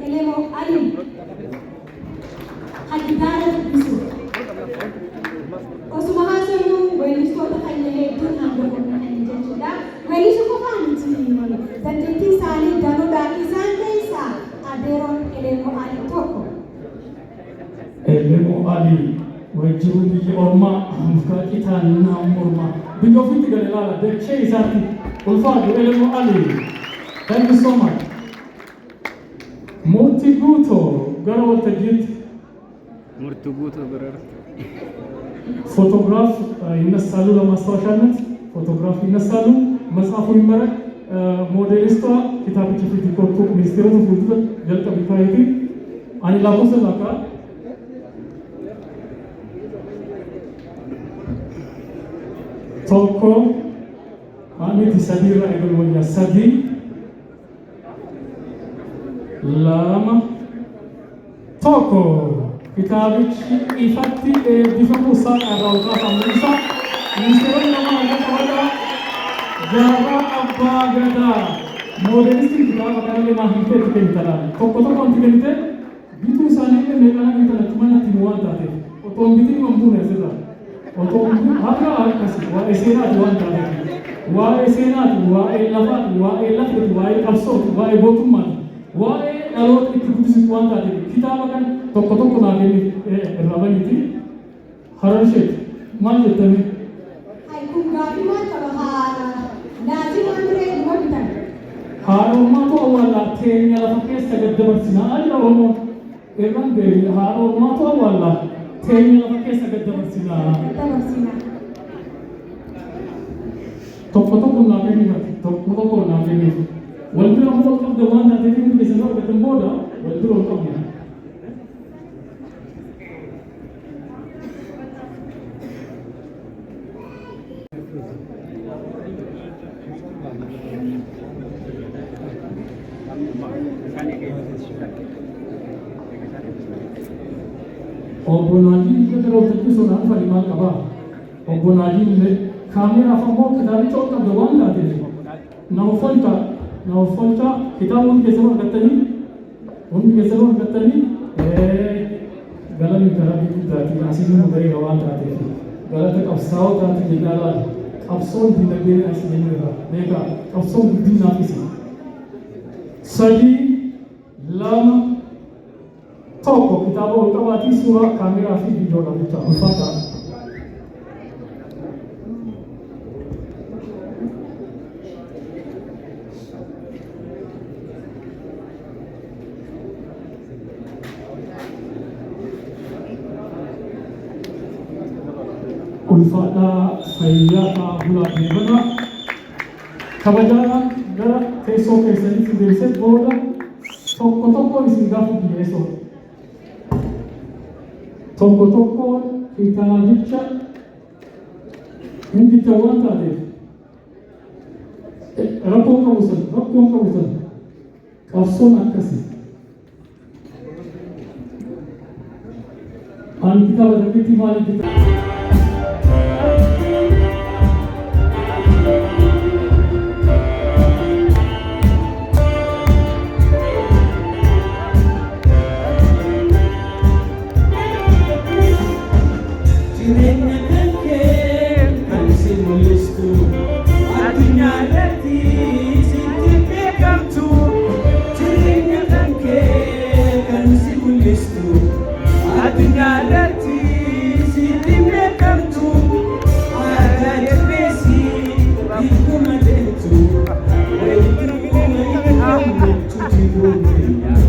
إليمو علي حديثنا بيسو وسمها سنو ويلسو تخيله دون عندكم من جدا ويلسو كفانتي تنتي سالي دانو داني سانتيسا أديرون إليمو علي توكو إليمو علي وجهه بيجي أورما مفكرتان نام أورما بيجو في تقول لا لا ده شيء زارتي والفاضي إليمو علي thank you so much Mortiguto garo tajid Mortiguto berar فوتوغراف ينسالو لماستوشانت فوتوغراف ينسالو مسافو يمرك موديليستا كتابي في كورتو ميستيرو فوتو جلتا بكايتي اني لاكوس لاكا توكو اني تسديرا ايغلونيا سدي لما توكو كتابك إفتي بفكو سان أراوكا ساموسا مستوى لما أراوكا جابا أبا غدا مودرنستي كتاب أكان لما هنتي تكنتلا توكو توكو تكنتلا بيتو سانه ميكانا كنتلا تمانا تنوان تاتي وطوم بيتي ممبونا سيدا وطوم هذا أكاسي وإسينات وان تاتي وإسينات وإلافات وإلافات وإلافصوت وإبوتومان وإلالوت إكتبسي وان تاتي كتاب أكان tokko tokko naageni irrabaniti hararshit maal jettani ay kun gaafi maal qaba naati waan biree dhuma bitan haarommaatu awwaallaa teenya lafa keessa gaddabarsinaa ajira oromoo irran beeri haarommaatu awwaallaa teenya lafa keessa gaddabarsinaa tokko tokko naageni tokko tokko naageni wal bira moo qabda waan taateef inni keessatti argatan booda wal bira ol qabna Obbonaaji gara wajjin sonaan falimaan qaba. Obbonaaji kaameraa fa'aa kitaabicha ol qabda waan taateef na uffata kitaaba hundi keessatti argattanii galanni karaa guddaati asiin nu gahee waan taateef galata qabsaa'oo taate jennaan qabsoon dinagdee asiin irra beekaa qabsoon guddinaaf isi sadii lama tokko kitaaba ol qabaatii suuraa kaameraa fi viidiyoodhaan jecha ulfaata. Ulfaadhaa fayyaa bulaa deemana kabajaadhaan gara teessoo keessanitti deemsee booda tokko tokkoon isin gaafa dhiyeessoo tokko tokkoon kitaabicha hindicha waan taateef rakkoon qabusan qabsoon akkasii ani kitaaba tokkitti maaliif Thank you.